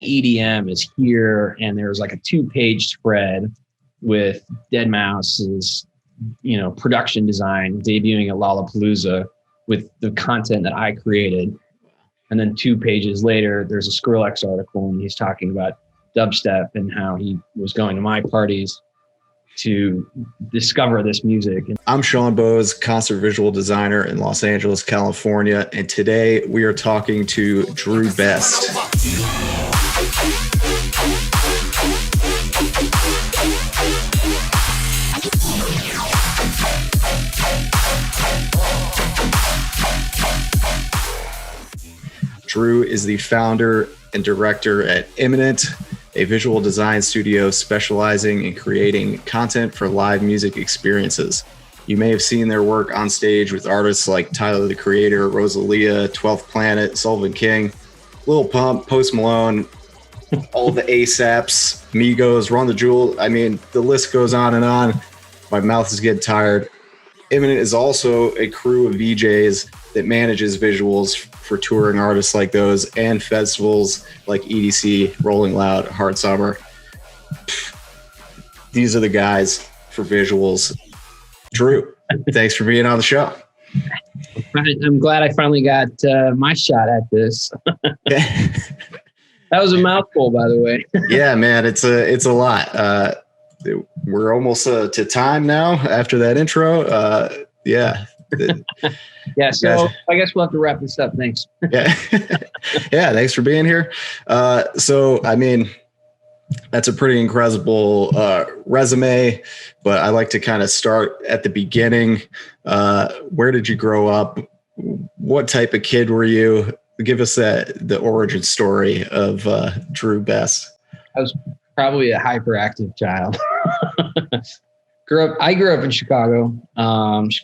EDM is here. And there's like a 2-page spread with deadmau5's, production design debuting at Lollapalooza with the content that I created. And then 2 pages later, there's a Skrillex article, and he's talking about dubstep and how he was going to my parties to discover this music. I'm Sean Bose, concert visual designer in Los Angeles, California. And today we are talking to Drew Best. Drew is the founder and director at Immanent, a visual design studio specializing in creating content for live music experiences. You may have seen their work on stage with artists like Tyler, the Creator, Rosalia, 12th Planet, Sullivan King, Lil Pump, Post Malone, all the ASAPs, Migos, Run the Jewel. I mean, the list goes on and on. My mouth is getting tired. Immanent is also a crew of VJs that manages visuals for touring artists like those and festivals like EDC, Rolling Loud, Hard Summer. These are the guys for visuals. Drew, thanks for being on the show. I'm glad I finally got my shot at this. That was a mouthful, by the way. Yeah, man, it's a lot. We're almost to time now after that intro. Yeah. Yeah, so I guess we'll have to wrap this up. Thanks. Yeah. Yeah, thanks for being here. So, I mean, that's a pretty incredible resume, but I like to kind of start at the beginning. Where did you grow up? What type of kid were you? Give us the origin story of Drew Best. I was probably a hyperactive child. I grew up in Chicago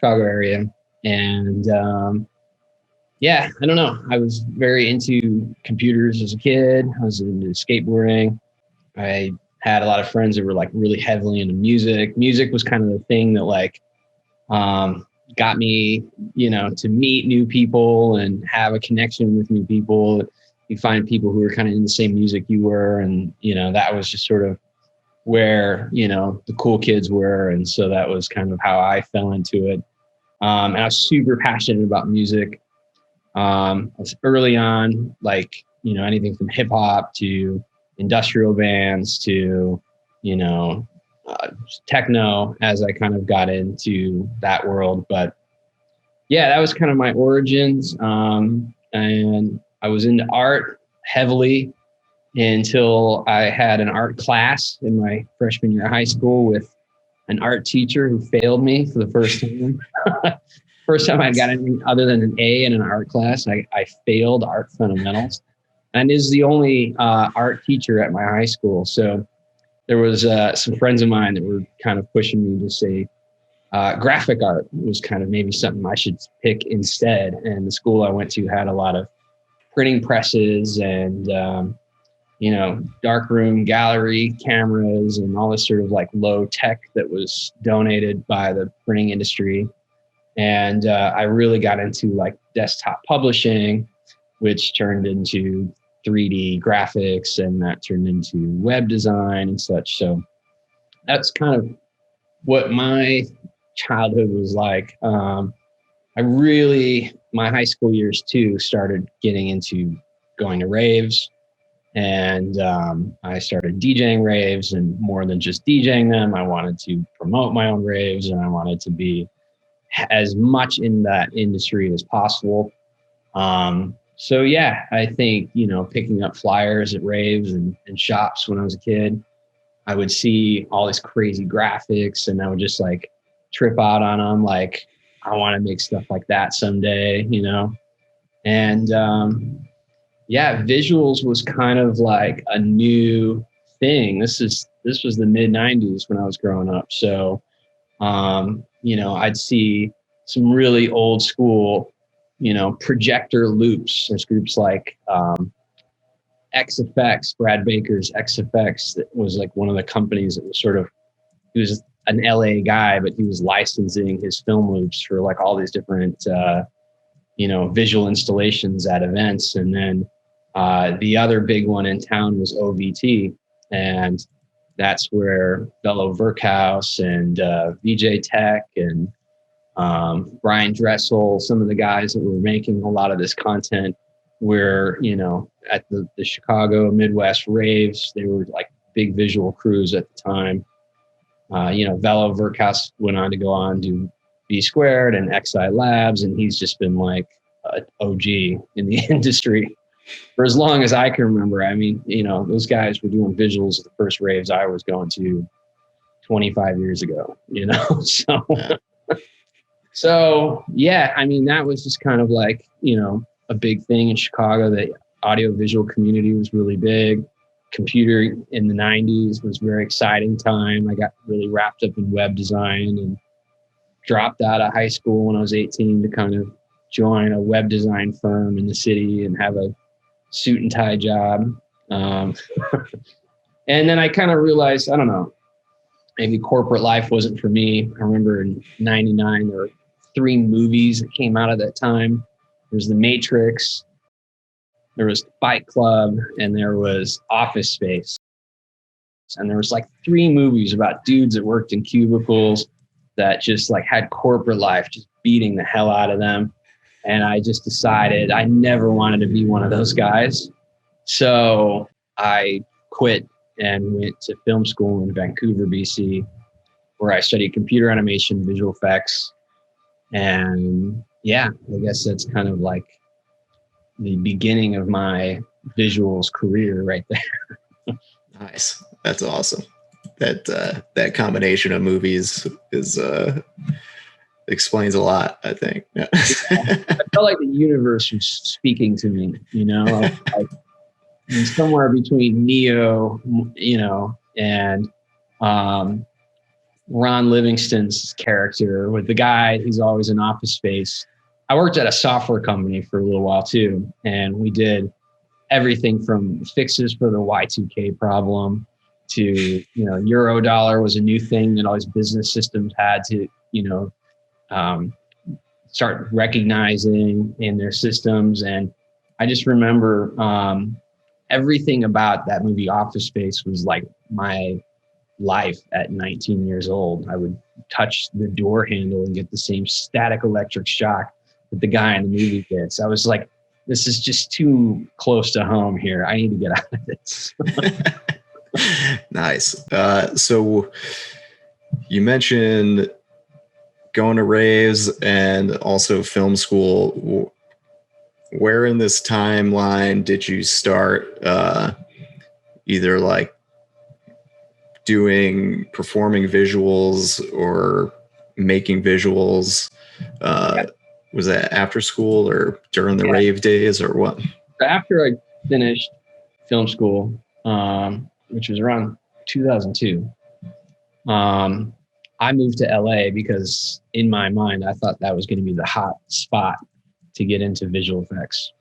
area. And yeah, I don't know. I was very into computers as a kid. I was into skateboarding. I had a lot of friends that were like really heavily into music. Music was kind of the thing that like got me, to meet new people and have a connection with new people. You find people who were kind of in the same music you were. And, that was just sort of where, the cool kids were. And so that was kind of how I fell into it. And I was super passionate about music. I was early on, like, anything from hip hop to industrial bands to, techno as I kind of got into that world. But yeah, that was kind of my origins. And I was into art heavily until I had an art class in my freshman year of high school with an art teacher who failed me for the first time. First time I got anything other than an A in an art class. I failed art fundamentals, and is the only art teacher at my high school. So there was some friends of mine that were kind of pushing me to say graphic art was kind of maybe something I should pick instead. And the school I went to had a lot of printing presses and darkroom gallery cameras and all this sort of like low tech that was donated by the printing industry. And I really got into like desktop publishing, which turned into 3D graphics, and that turned into web design and such. So that's kind of what my childhood was like. My high school years too, started getting into going to raves. And I started DJing raves, and more than just DJing them, I wanted to promote my own raves, and I wanted to be as much in that industry as possible. So yeah, I think, picking up flyers at raves and shops when I was a kid, I would see all these crazy graphics and I would just like trip out on them. Like, I want to make stuff like that someday, and yeah, visuals was kind of like a new thing. This was the mid 90s when I was growing up. So, I'd see some really old school, projector loops. There's groups like XFX, Brad Baker's XFX, that was like one of the companies that was he was an LA guy, but he was licensing his film loops for like all these different, visual installations at events. And then The other big one in town was OVT, and that's where Bello Verkhaus and VJ Tech and Brian Dressel, some of the guys that were making a lot of this content were, at the Chicago Midwest raves. They were like big visual crews at the time. Bello Verkhaus went on to go on to B Squared and XI Labs, and he's just been like an OG in the industry for as long as I can remember. I mean, those guys were doing visuals at the first raves I was going to 25 years ago, So yeah, I mean, that was just kind of like, a big thing in Chicago. The audio-visual community was really big. Computer in the 90s was a very exciting time. I got really wrapped up in web design and dropped out of high school when I was 18 to kind of join a web design firm in the city and have a suit and tie job. And then I kind of realized, I don't know, maybe corporate life wasn't for me. I remember in 99, there were 3 movies that came out at that time. There was The Matrix, there was Fight Club, and there was Office Space. And there was like 3 movies about dudes that worked in cubicles that just like had corporate life just beating the hell out of them. And I just decided I never wanted to be one of those guys. So I quit and went to film school in Vancouver, BC, where I studied computer animation, visual effects. And yeah, I guess that's kind of like the beginning of my visuals career right there. Nice. That's awesome. That combination of movies is explains a lot, I think. Yeah. I felt like the universe was speaking to me, like somewhere between Neo, and Ron Livingston's character with the guy who's always in Office Space. I worked at a software company for a little while too, and we did everything from fixes for the Y2K problem to, Eurodollar was a new thing that all these business systems had to, start recognizing in their systems. And I just remember everything about that movie Office Space was like my life at 19 years old. I would touch the door handle and get the same static electric shock that the guy in the movie gets. I was like, this is just too close to home here. I need to get out of this. Nice. So you mentioned going to raves and also film school. Where in this timeline did you start either like performing visuals or making visuals? Was that after school or during the rave days or what? After I finished film school, which was around 2002, I moved to LA because in my mind, I thought that was going to be the hot spot to get into visual effects.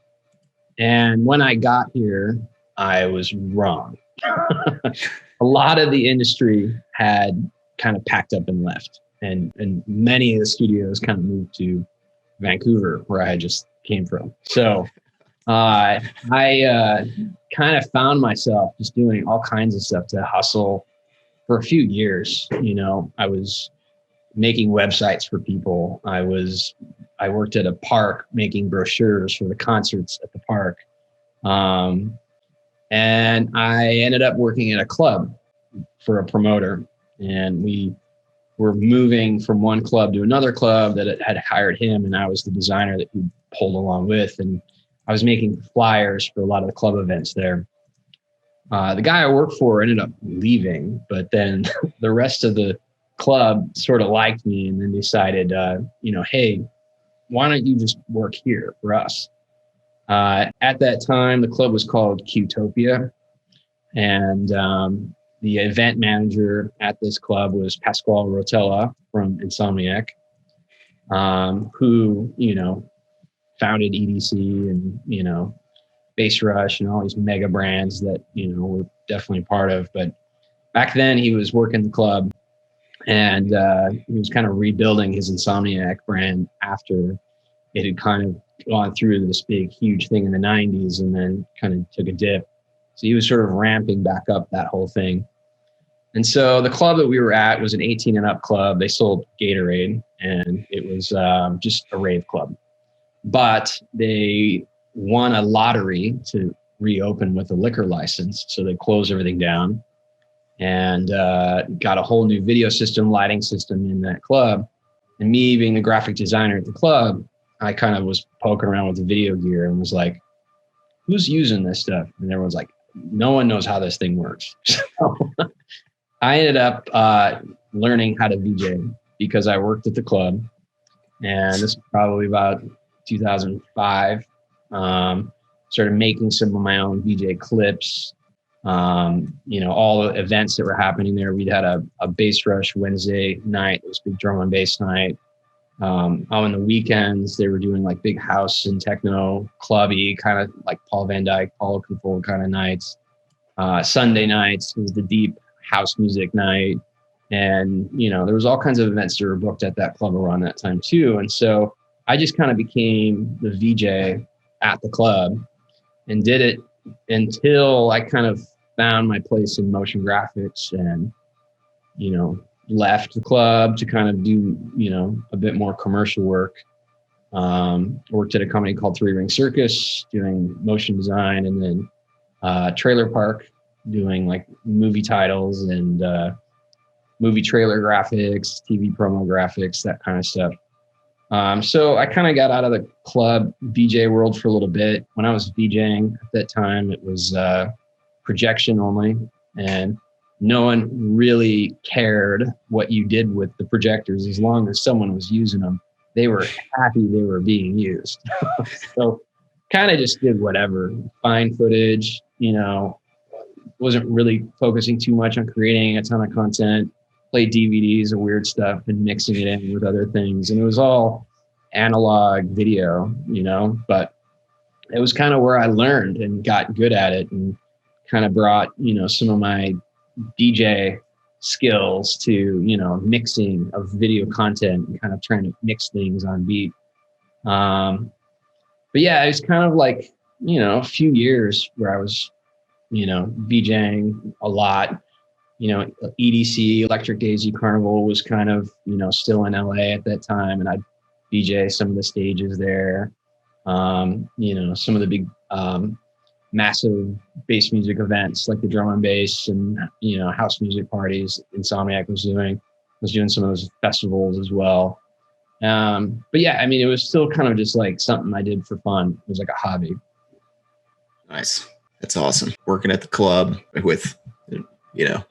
And when I got here, I was wrong. A lot of the industry had kind of packed up and left. And many of the studios kind of moved to Vancouver, where I just came from. So I kind of found myself just doing all kinds of stuff to hustle for a few years. I was making websites for people. I worked at a park making brochures for the concerts at the park. And I ended up working at a club for a promoter. And we were moving from one club to another club that had hired him. And I was the designer that he pulled along with. And I was making flyers for a lot of the club events there. The guy I worked for ended up leaving, but then the rest of the club sort of liked me and then decided, hey, why don't you just work here for us? At that time, the club was called Qtopia, and the event manager at this club was Pasquale Rotella from Insomniac, who, founded EDC and, Bass Rush and all these mega brands that, we're definitely part of. But back then he was working the club and he was kind of rebuilding his Insomniac brand after it had kind of gone through this big, huge thing in the 90s and then kind of took a dip. So he was sort of ramping back up that whole thing. And so the club that we were at was an 18 and up club. They sold Gatorade, and it was just a rave club. But they won a lottery to reopen with a liquor license. So they closed everything down and got a whole new video system, lighting system in that club. And me being the graphic designer at the club, I kind of was poking around with the video gear and was like, who's using this stuff? And everyone's like, no one knows how this thing works. So I ended up learning how to VJ because I worked at the club, and this was probably about 2005. Started making some of my own VJ clips. All the events that were happening there. We'd had a bass rush Wednesday night. It was a big drum and bass night. On the weekends, they were doing like big house and techno, clubby, kind of like Paul Van Dyke, Paulo Control kind of nights. Sunday nights was the deep house music night. And, there was all kinds of events that were booked at that club around that time too. And so I just kind of became the VJ at the club and did it until I kind of found my place in motion graphics and, left the club to kind of do, a bit more commercial work. Worked at a company called Three Ring Circus doing motion design, and then Trailer Park doing like movie titles and movie trailer graphics, TV promo graphics, that kind of stuff. So I kind of got out of the club VJ world for a little bit. When I was VJing at that time, it was projection only, and no one really cared what you did with the projectors as long as someone was using them. They were happy they were being used. So kind of just did whatever, find footage, wasn't really focusing too much on creating a ton of content, play DVDs of weird stuff and mixing it in with other things. And it was all analog video, but it was kind of where I learned and got good at it and kind of brought, some of my DJ skills to, mixing of video content and kind of trying to mix things on beat. But yeah, it was kind of like, a few years where I was, VJing a lot. EDC, Electric Daisy Carnival was kind of, still in LA at that time. And I'd VJ some of the stages there. Some of the big massive bass music events like the drum and bass and, house music parties Insomniac was doing some of those festivals as well. But yeah, it was still kind of just like something I did for fun. It was like a hobby. Nice. That's awesome. Working at the club with,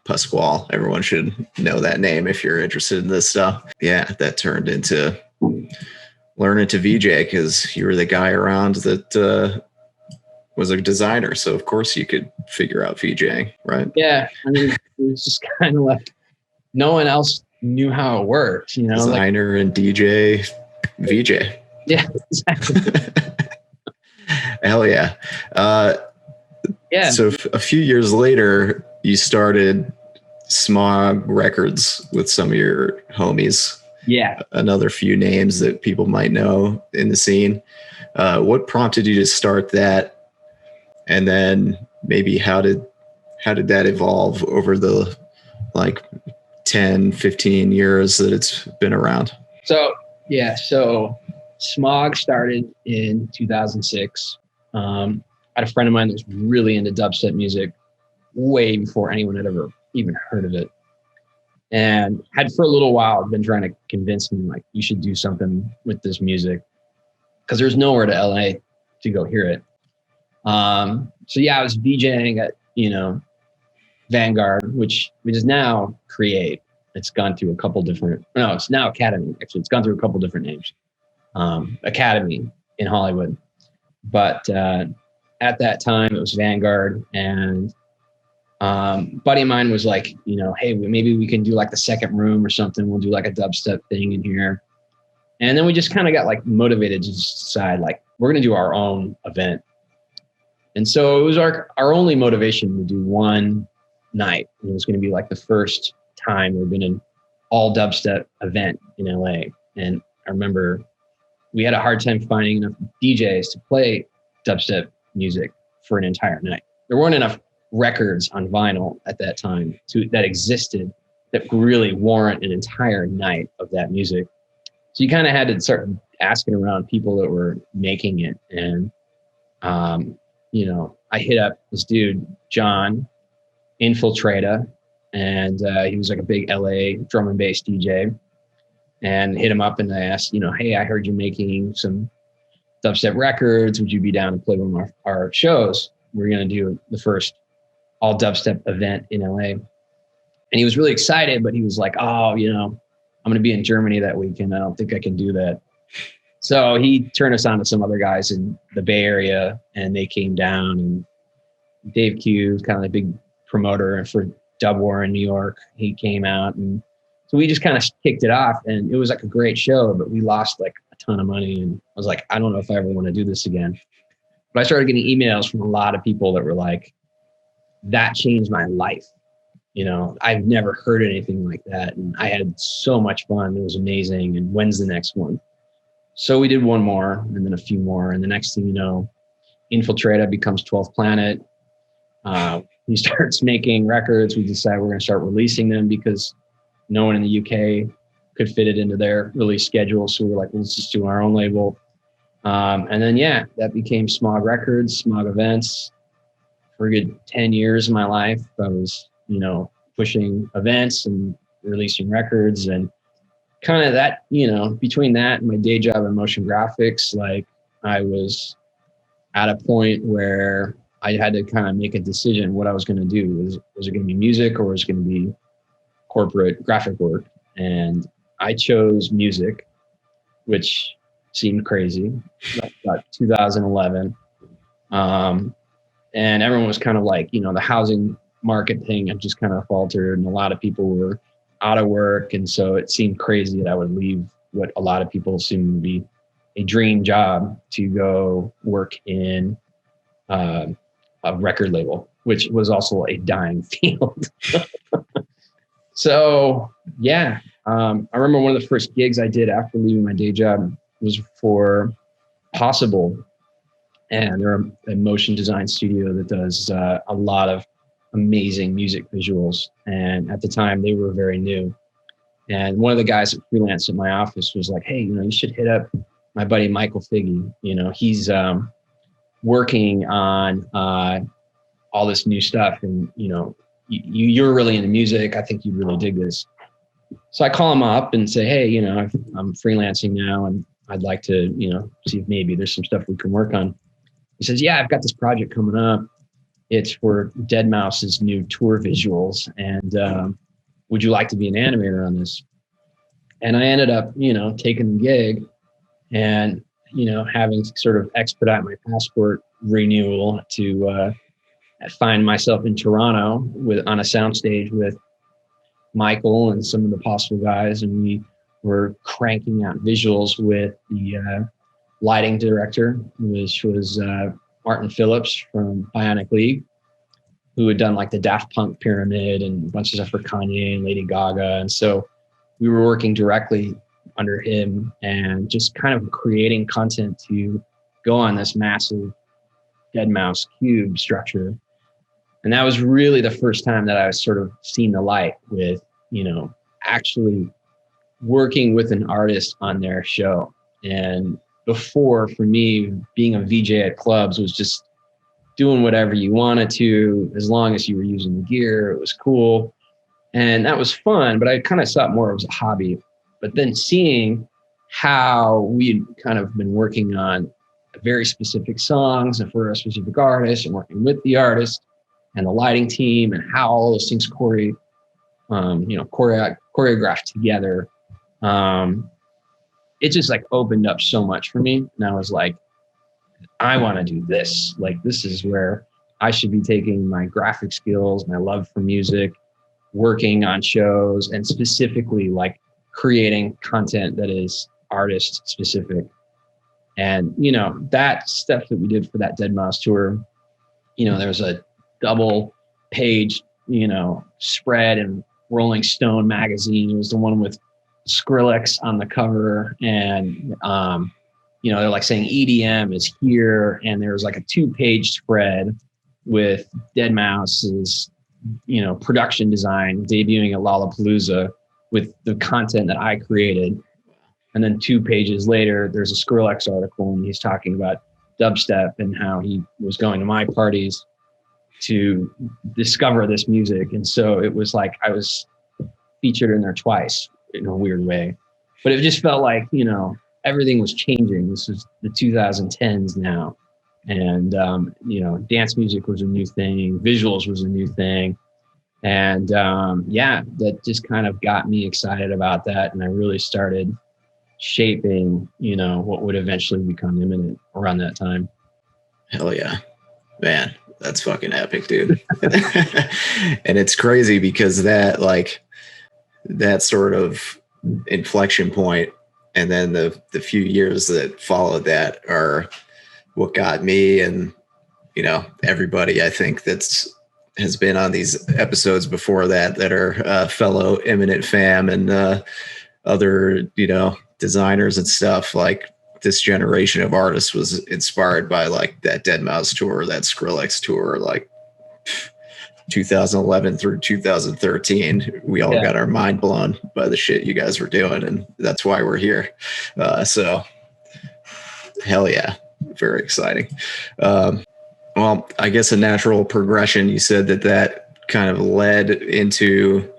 Pasquale. Everyone should know that name if you're interested in this stuff. Yeah, that turned into learning to VJ because you were the guy around that was a designer. So of course you could figure out VJing, right? Yeah. It was just kind of like no one else knew how it worked, Designer and DJ, VJ. Yeah, exactly. Hell yeah. Yeah. So a few years later, you started SMOG Records with some of your homies. Yeah. Another few names that people might know in the scene. What prompted you to start that? And then maybe how did that evolve over the 10, 15 years that it's been around? So SMOG started in 2006. I had a friend of mine that was really into dubstep music way before anyone had ever even heard of it. And had for a little while been trying to convince me you should do something with this music because there's nowhere to LA to go hear it. So yeah, I was VJing at, Vanguard, which is now Create. It's gone through a couple different, it's now Academy. Actually, it's gone through a couple different names. Academy in Hollywood. But at that time, it was Vanguard. And buddy of mine was like, hey, maybe we can do the second room or something. We'll do a dubstep thing in here. And then we just kind of got motivated to just decide we're going to do our own event. And so it was our only motivation to do one night. It was going to be the first time there'd been an all dubstep event in LA. And I remember we had a hard time finding enough DJs to play dubstep music for an entire night. There weren't enough records on vinyl at that time that existed that really warrant an entire night of that music. So you kind of had to start asking around people that were making it. And, I hit up this dude, John Infiltrata, and he was like a big LA drum and bass DJ, and hit him up and I asked, hey, I heard you're making some dubstep records. Would you be down to play one of our shows? We're going to do the first all dubstep event in LA. And he was really excited, but he was like, I'm going to be in Germany that weekend. I don't think I can do that. So he turned us on to some other guys in the Bay Area, and they came down. And Dave Q, kind of the big promoter for Dub War in New York, he came out. And so we just kind of kicked it off, and it was like a great show, but we lost like a ton of money. And I was like, I don't know if I ever want to do this again. But I started getting emails from a lot of people that were like, that changed my life. I've never heard anything like that. And I had so much fun. It was amazing. And when's the next one? So we did one more, and then a few more. And the next thing you know, Infiltrata becomes 12th Planet. He starts making records. We decided we're going to start releasing them because no one in the UK could fit it into their release schedule. So we were like, let's just do our own label. And then, that became SMOG Records, SMOG Events. For a good 10 years of my life, I was, pushing events and releasing records, and kind of that, between that and my day job in motion graphics, like I was at a point where I had to kind of make a decision what I was going to do. Was it going to be music, or was it going to be corporate graphic work? And I chose music, which seemed crazy. About 2011. And everyone was kind of like, the housing market thing had just kind of faltered, and a lot of people were out of work. And so it seemed crazy that I would leave what a lot of people assumed to be a dream job to go work in a record label, which was also a dying field. So, I remember one of the first gigs I did after leaving my day job was for Possible. And they're a motion design studio that does a lot of amazing music visuals. And at the time, they were very new. And one of the guys at Freelance at my office was like, hey, you should hit up my buddy Michael Figge. He's working on all this new stuff. And, you're really into music. I think you really dig this. So I call him up and say, hey, I'm freelancing now, and I'd like to, see if maybe there's some stuff we can work on. He says, I've got this project coming up. It's for Deadmau5's new tour visuals. And would you like to be an animator on this? And I ended up, taking the gig and, having to sort of expedite my passport renewal to find myself in Toronto on a soundstage with Michael and some of the Possible guys. And we were cranking out visuals with the lighting director, which was Martin Phillips from Bionic League, who had done like the Daft Punk Pyramid and a bunch of stuff for Kanye and Lady Gaga. And so we were working directly under him and just kind of creating content to go on this massive Deadmau5 cube structure. And that was really the first time that I was sort of seen the light with, actually working with an artist on their show. And before, for me, being a VJ at clubs was just doing whatever you wanted to, as long as you were using the gear, it was cool. And that was fun, but I kind of saw it more as a hobby. But then seeing how we'd kind of been working on very specific songs and for a specific artist, and working with the artist and the lighting team, and how all those things choreographed together, it just like opened up so much for me. And I was like, I want to do this. Like, this is where I should be taking my graphic skills, my love for music, working on shows, and specifically like creating content that is artist specific. And, that stuff that we did for that Deadmau5 tour, there was a double page, spread in Rolling Stone magazine. It was the one with Skrillex on the cover, and they're like saying EDM is here, and there was like a 2-page spread with Deadmau5's, production design debuting at Lollapalooza with the content that I created. And then 2 pages later, there's a Skrillex article, and he's talking about dubstep and how he was going to my parties to discover this music. And so it was like I was featured in there twice in a weird way. But it just felt like, everything was changing. This was the 2010s now. And, dance music was a new thing. Visuals was a new thing. And that just kind of got me excited about that. And I really started shaping, what would eventually become Immanent around that time. Hell yeah, man, that's fucking epic, dude. And it's crazy because that sort of inflection point and then the few years that followed that are what got me and, everybody I think has been on these episodes before that are fellow Immanent fam and other, designers and stuff. Like this generation of artists was inspired by like that Deadmau5 tour, that Skrillex tour, like 2011 through 2013. We all got our mind blown by the shit you guys were doing, and that's why we're here. So hell yeah, very exciting. Well, I guess a natural progression, you said that kind of led into,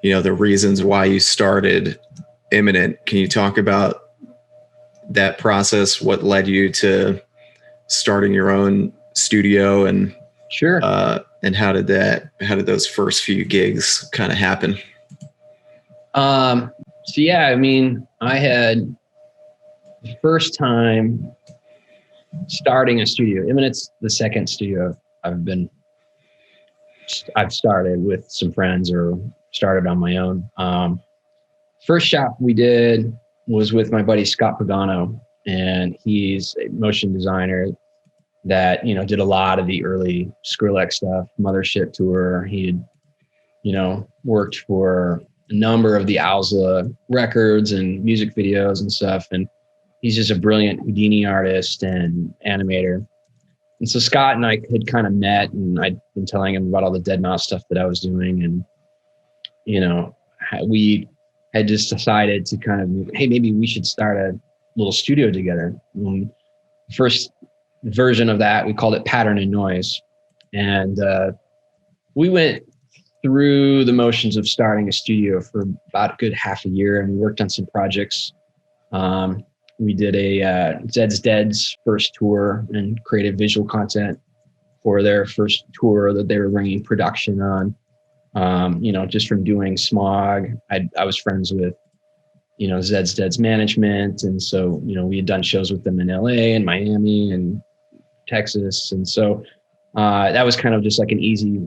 the reasons why you started Immanent. Can you talk about that process? What led you to starting your own studio, and sure. And how did those first few gigs kind of happen? I had the first time starting a studio. Immanent's the second studio I've started with some friends or started on my own. First shop we did was with my buddy Scott Pagano, and he's a motion designer that, did a lot of the early Skrillex stuff, Mothership tour. He had, worked for a number of the Owsla records and music videos and stuff. And he's just a brilliant Houdini artist and animator. And so Scott and I had kind of met, and I'd been telling him about all the Deadmau5 stuff that I was doing. And, we had just decided to kind of, hey, maybe we should start a little studio together. And first version of that, we called it Pattern and Noise. And we went through the motions of starting a studio for about a good half a year, and we worked on some projects. We did a Zed's Dead's first tour and created visual content for their first tour that they were bringing production on. Just from doing SMOG, I was friends with, Zed's Dead's management. And so, we had done shows with them in LA and Miami and Texas. And so that was kind of just like an easy,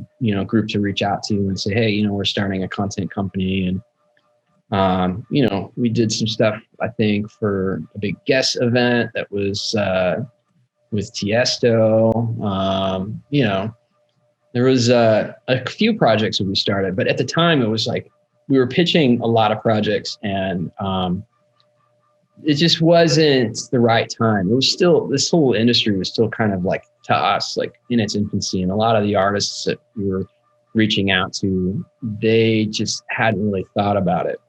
group to reach out to and say, hey, we're starting a content company. And, we did some stuff, I think, for a big guest event that was with Tiesto. There was a few projects that we started, but at the time it was like we were pitching a lot of projects, and it just wasn't the right time. It was still, this whole industry was still kind of like, to us, like in its infancy. And a lot of the artists that we were reaching out to, they just hadn't really thought about it,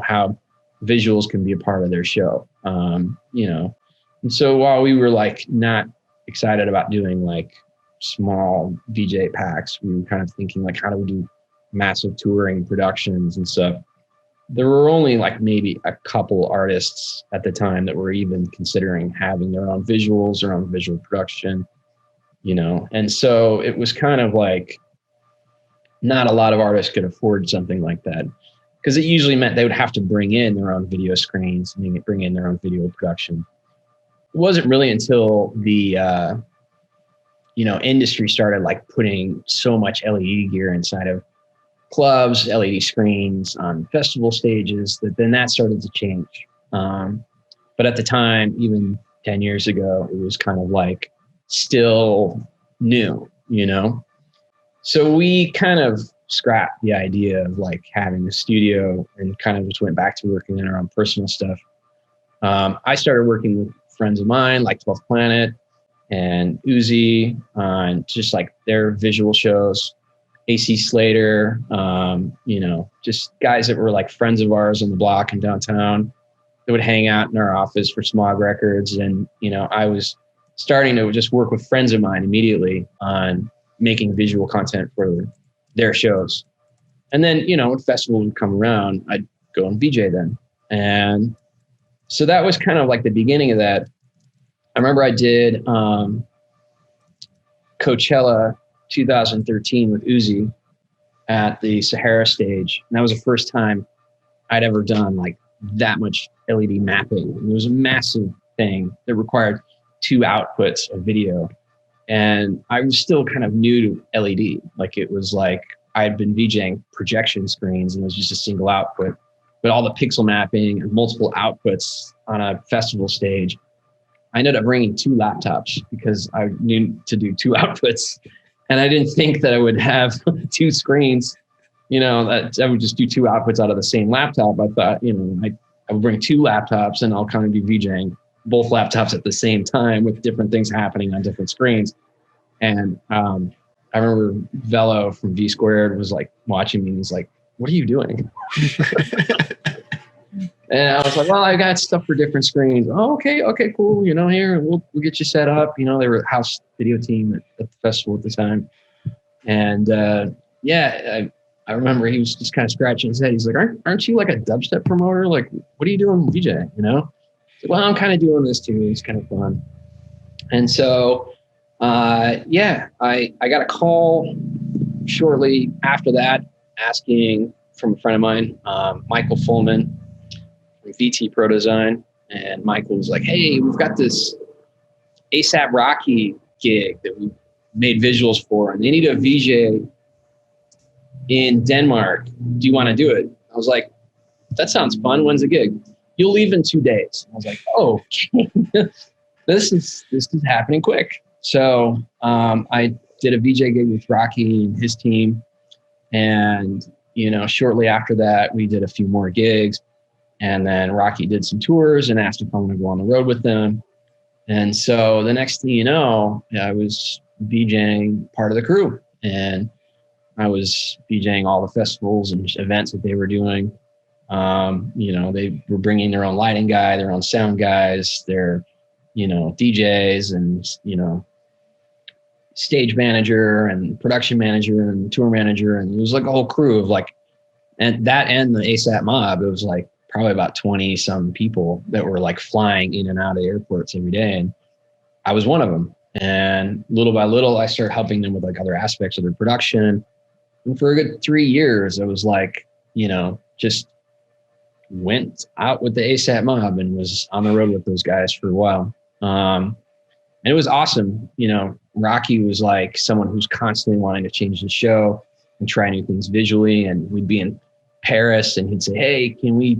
how visuals can be a part of their show. And so while we were like not excited about doing like small VJ packs, we were kind of thinking like, how do we do massive touring productions and stuff? There were only like maybe a couple artists at the time that were even considering having their own visuals, their own visual production, and so it was kind of like not a lot of artists could afford something like that, because it usually meant they would have to bring in their own video screens and bring in their own video production. It wasn't really until the industry started like putting so much LED gear inside of clubs, LED screens on festival stages, that started to change. But at the time, even 10 years ago, it was kind of like still new, So we kind of scrapped the idea of like having a studio and kind of just went back to working on our own personal stuff. I started working with friends of mine like 12th Planet and Uzi on just like their visual shows, AC Slater, just guys that were like friends of ours on the block in downtown that would hang out in our office for SMOG Records. And, I was starting to just work with friends of mine immediately on making visual content for their shows. And then, when festivals would come around, I'd go and VJ then. And so that was kind of like the beginning of that. I remember I did Coachella 2013 with Uzi at the Sahara stage. And that was the first time I'd ever done like that much LED mapping. It was a massive thing that required 2 outputs of video. And I was still kind of new to LED. Like it was like I'd been VJing projection screens and it was just a single output. But all the pixel mapping and multiple outputs on a festival stage, I ended up bringing 2 laptops because I knew to do 2 outputs. And I didn't think that I would have 2 screens, that I would just do 2 outputs out of the same laptop. I thought, I would bring 2 laptops and I'll kind of be VJing both laptops at the same time with different things happening on different screens. And I remember Velo from V Squared was like watching me and he's like, "What are you doing?" And I was like, "Well, I got stuff for different screens." "Oh, okay, cool. Here, we'll get you set up." They were a house video team at the festival at the time. And I remember he was just kind of scratching his head. He's like, aren't you like a dubstep promoter? Like, what are you doing with VJ, So, well, I'm kind of doing this too. It's kind of fun. And so, I got a call shortly after that asking from a friend of mine, Michael Fullman from VT Pro Design. And Michael was like, "Hey, we've got this ASAP Rocky gig that we made visuals for, and they need a VJ in Denmark. Do you want to do it?" I was like, "That sounds fun. When's the gig?" "You'll leave in 2 days." I was like, "Oh, okay." This is happening quick. So I did a VJ gig with Rocky and his team. And, shortly after that, we did a few more gigs. And then Rocky did some tours and asked if I want to go on the road with them. And so the next thing you know, I was VJing part of the crew. And I was VJing all the festivals and events that they were doing. They were bringing their own lighting guy, their own sound guys, their, DJs and, stage manager and production manager and tour manager. And it was like a whole crew of like, and the ASAP mob, it was like probably about 20 some people that were like flying in and out of airports every day. And I was one of them. And little by little, I started helping them with like other aspects of their production. And for a good 3 years, I was like, just went out with the ASAP mob and was on the road with those guys for a while. And it was awesome. Rocky was like someone who's constantly wanting to change the show and try new things visually. And we'd be in Paris and he'd say, "Hey, can we,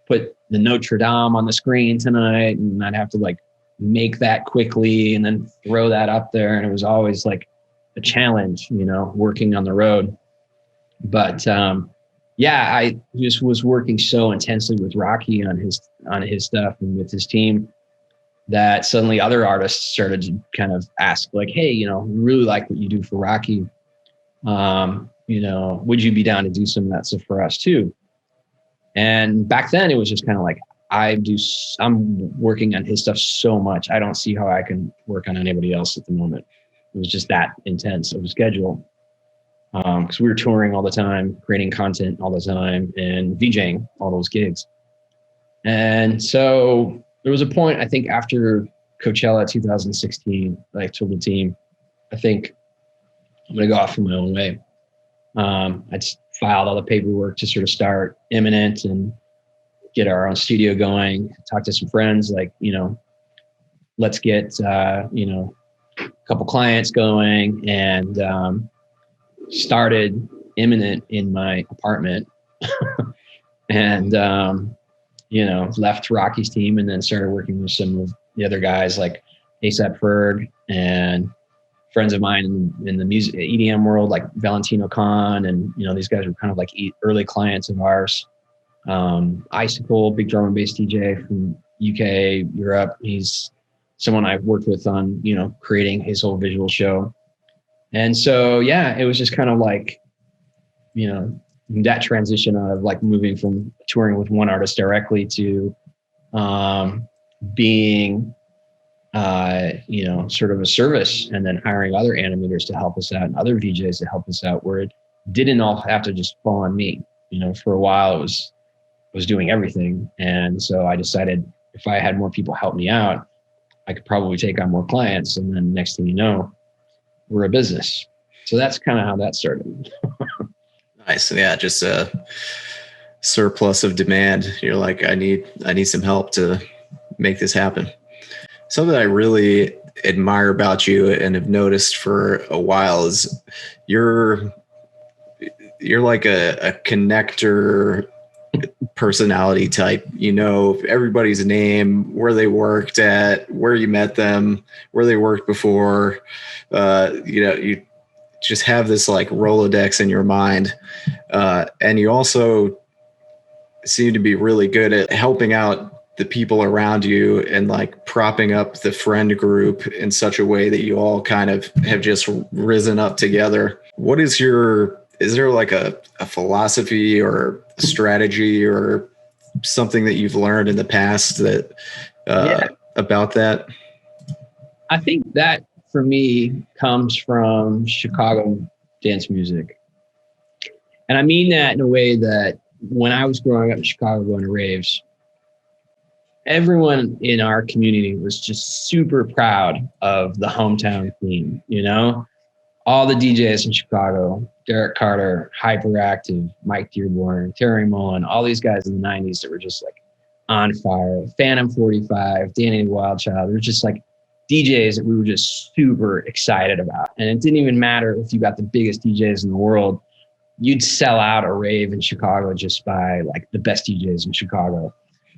put the Notre Dame on the screen tonight?" And I'd have to like make that quickly and then throw that up there. And it was always like a challenge, working on the road. But I just was working so intensely with Rocky on his stuff and with his team that suddenly other artists started to kind of ask like, "Hey, really like what you do for Rocky. Would you be down to do some of that stuff for us too?" And back then it was just kind of like, I'm working on his stuff so much. I don't see how I can work on anybody else at the moment. It was just that intense of a schedule. Because we were touring all the time, creating content all the time, and VJing all those gigs. And so there was a point, I think, after Coachella 2016, I told the team, I think I'm going to go off in my own way. I just filed all the paperwork to sort of start Immanent and get our own studio going, talk to some friends, like, let's get, a couple clients going, and started Immanent in my apartment and, left Rocky's team and then started working with some of the other guys like ASAP Ferg and friends of mine in the music EDM world, like Valentino Khan. And, these guys were kind of like early clients of ours. Icicle, big drum and bass DJ from UK, Europe. He's someone I've worked with on, creating his whole visual show. And so, yeah, it was just kind of like, that transition of like moving from touring with one artist directly to being, sort of a service, and then hiring other animators to help us out and other VJs to help us out, where it didn't all have to just fall on me. For a while it was doing everything. And so I decided if I had more people help me out, I could probably take on more clients. And then next thing you know, we're a business. So that's kind of how that started. Nice. Yeah, just a surplus of demand. You're like, I need some help to make this happen. Something I really admire about you and have noticed for a while is you're like a connector personality type. Everybody's name, where they worked at, where you met them, where they worked before. You just have this like Rolodex in your mind. And you also seem to be really good at helping out the people around you and like propping up the friend group in such a way that you all kind of have just risen up together. Is there like a philosophy or a strategy or something that you've learned in the past that about that? I think that for me comes from Chicago dance music. And I mean that in a way that when I was growing up in Chicago going to raves, everyone in our community was just super proud of the hometown theme, all the DJs in Chicago, Derek Carter, Hyperactive, Mike Dearborn, Terry Mullen, all these guys in the 90s that were just like on fire, Phantom 45, Danny Wildchild. They were just like DJs that we were just super excited about. And it didn't even matter if you got the biggest DJs in the world, you'd sell out a rave in Chicago just by like the best DJs in Chicago.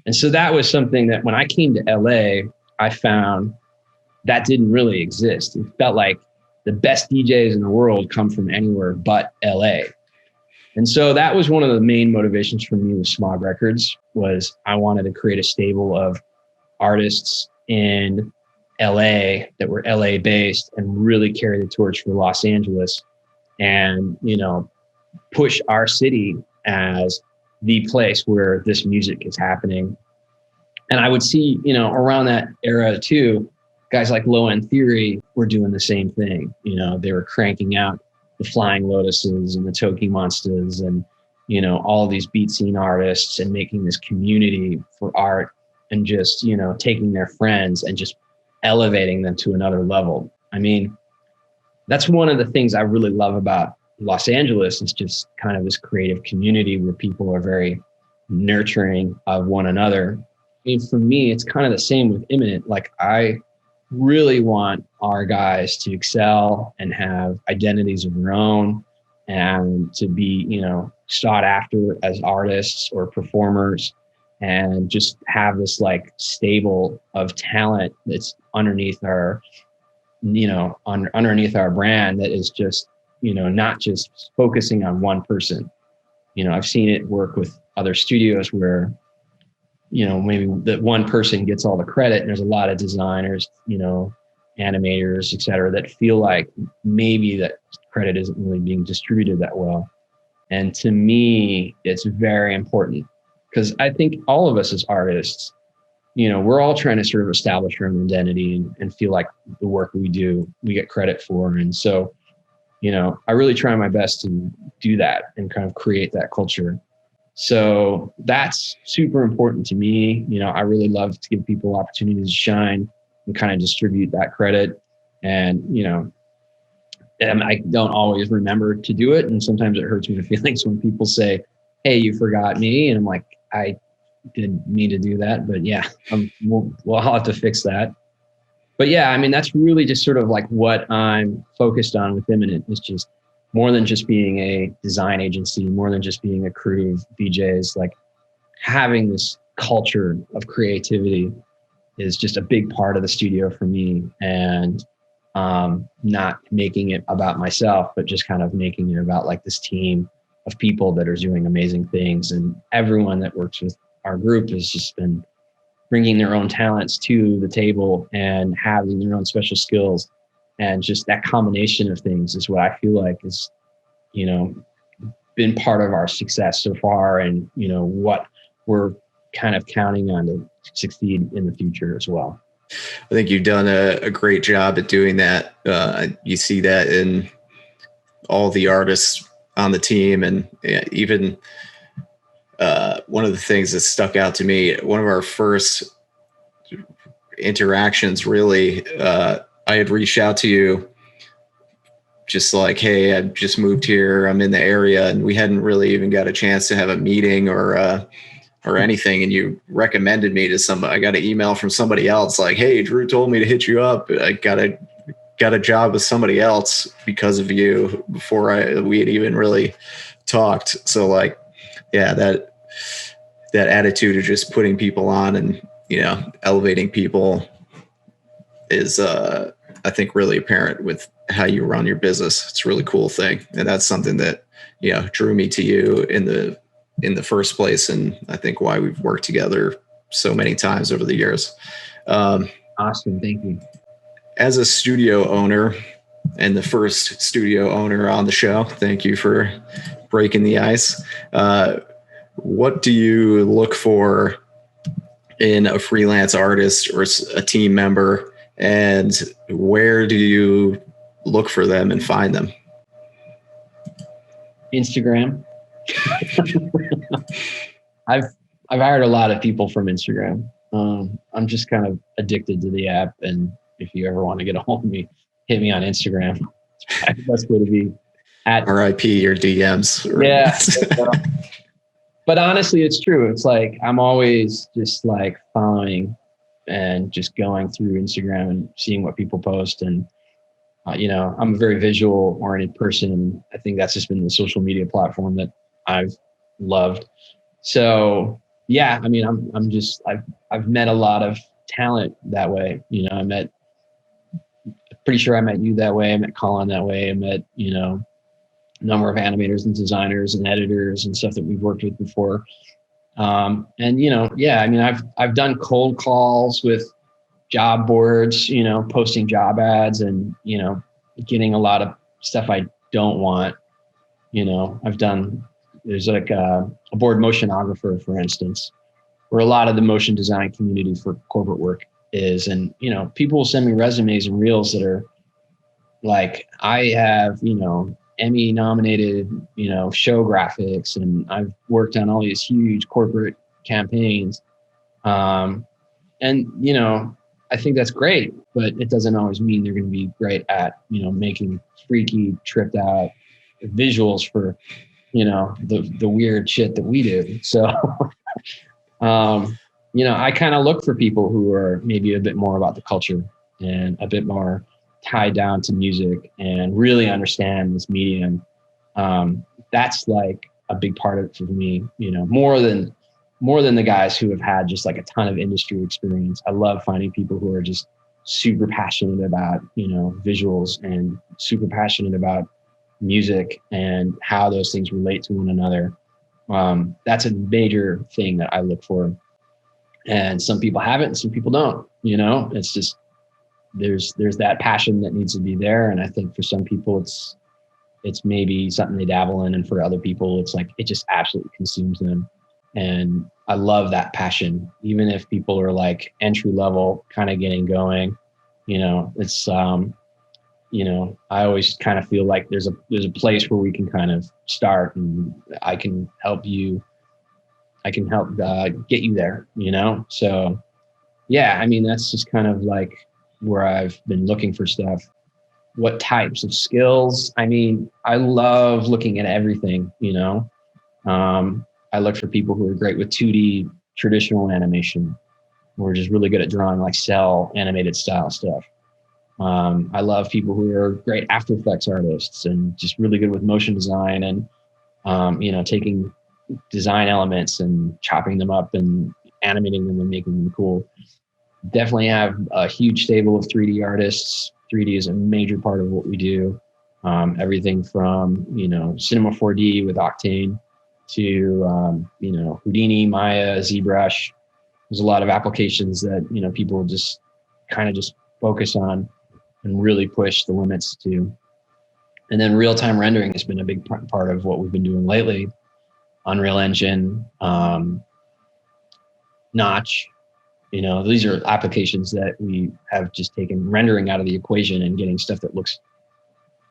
And so that was something that when I came to LA, I found that didn't really exist. It felt like the best DJs in the world come from anywhere but LA. And so that was one of the main motivations for me with SMOG Records, was I wanted to create a stable of artists in LA that were LA based and really carry the torch for Los Angeles and, push our city as the place where this music is happening. And I would see, around that era too, guys like Low End Theory were doing the same thing. They were cranking out the Flying Lotuses and the Toki Monsters and, all of these beat scene artists and making this community for art and just, taking their friends and just elevating them to another level. I mean, that's one of the things I really love about Los Angeles. Is just kind of this creative community where people are very nurturing of one another. I mean, for me, it's kind of the same with Immanent. Like, I really want our guys to excel and have identities of their own and to be, sought after as artists or performers, and just have this like stable of talent that's underneath our, underneath our brand, that is just, not just focusing on one person. I've seen it work with other studios where, maybe that one person gets all the credit, and there's a lot of designers, animators, et cetera, that feel like maybe that credit isn't really being distributed that well. And to me, it's very important, because I think all of us as artists, we're all trying to sort of establish our own identity and feel like the work we do, we get credit for. And so, I really try my best to do that and kind of create that culture. So that's super important to me. I really love to give people opportunities to shine and kind of distribute that credit. And, and I don't always remember to do it. And sometimes it hurts my feelings when people say, hey, you forgot me. And I'm like, I didn't mean to do that, but yeah, I'll have to fix that. But yeah, I mean, that's really just sort of like what I'm focused on with Immanent, is just more than just being a design agency, more than just being a crew of DJs, like having this culture of creativity is just a big part of the studio for me. And not making it about myself, but just kind of making it about like this team of people that are doing amazing things. And everyone that works with our group has just been bringing their own talents to the table and having their own special skills. And just that combination of things is what I feel like is, you know, been part of our success so far, and, you know, what we're kind of counting on to succeed in the future as well. I think you've done a great job at doing that. You see that in all the artists on the team, and even one of the things that stuck out to me, one of our first interactions, really, I had reached out to you just like, hey, I just moved here, I'm in the area, and we hadn't really even got a chance to have a meeting or anything. And you recommended me to somebody. I got an email from somebody else like, hey, Drew told me to hit you up. I got a job with somebody else because of you before we had even really talked. So like, yeah, that attitude of just putting people on and, you know, elevating people is, I think, really apparent with how you run your business. It's a really cool thing. And that's something that, you know, drew me to you in the first place. And I think why we've worked together so many times over the years. Awesome. Thank you. As a studio owner and the first studio owner on the show, thank you for breaking the ice. What do you look for in a freelance artist or a team member, and where do you look for them and find them? Instagram. I've hired a lot of people from Instagram. I'm just kind of addicted to the app, and if you ever want to get a hold of me, hit me on Instagram. It's probably the best way to be. At RIP your DMs. Right? Yeah. But honestly, it's true. It's like I'm always just like following and just going through Instagram and seeing what people post. And you know, I'm a very visual oriented person, and I think that's just been the social media platform that I've loved. So yeah, I mean, I've met a lot of talent that way. You know, pretty sure I met you that way. I met Colin that way. I met, you know, a number of animators and designers and editors and stuff that we've worked with before. And, you know, yeah, I mean, I've done cold calls with job boards, you know, posting job ads and, you know, getting a lot of stuff I don't want. You know, there's like a board motionographer, for instance, where a lot of the motion design community for corporate work is. And, you know, people will send me resumes and reels that are like, I have, you know, Emmy nominated, you know, show graphics, and I've worked on all these huge corporate campaigns. And, you know, I think that's great, but it doesn't always mean they're going to be great at, you know, making freaky, tripped out visuals for, you know, the weird shit that we do. So, you know, I kind of look for people who are maybe a bit more about the culture and a bit more tied down to music and really understand this medium. That's like a big part of it for me, you know, more than the guys who have had just like a ton of industry experience. I love finding people who are just super passionate about, you know, visuals and super passionate about music and how those things relate to one another. That's a major thing that I look for. And some people have it and some people don't, you know. It's just, there's that passion that needs to be there. And I think for some people it's maybe something they dabble in. And for other people, it's like, it just absolutely consumes them. And I love that passion, even if people are like entry level kind of getting going, you know, it's, you know, I always kind of feel like there's a place where we can kind of start, and I can help get you there, you know? So yeah, I mean, that's just kind of like where I've been looking for stuff. What types of skills? I mean, I love looking at everything, you know? I look for people who are great with 2D traditional animation, who are just really good at drawing like cell animated style stuff. I love people who are great After Effects artists and just really good with motion design and, you know, taking design elements and chopping them up and animating them and making them cool. Definitely have a huge stable of 3D artists. 3D is a major part of what we do. Everything from, you know, Cinema 4D with Octane to, you know, Houdini, Maya, ZBrush, there's a lot of applications that, you know, people just kind of just focus on and really push the limits to. And then real-time rendering has been a big part of what we've been doing lately. Unreal Engine, Notch, you know, these are applications that we have just taken rendering out of the equation and getting stuff that looks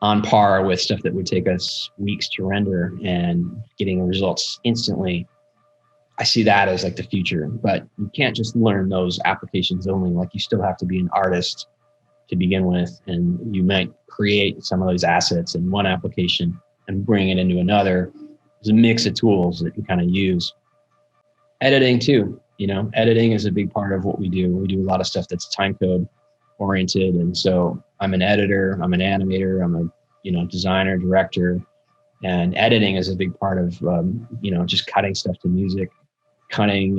on par with stuff that would take us weeks to render and getting results instantly. I see that as like the future, but you can't just learn those applications only. Like, you still have to be an artist to begin with, and you might create some of those assets in one application and bring it into another. There's a mix of tools that you kind of use. Editing too, you know, editing is a big part of what we do. We do a lot of stuff that's time code oriented. And so I'm an editor, I'm an animator, I'm a, you know, designer, director, and editing is a big part of, you know, just cutting stuff to music, cutting,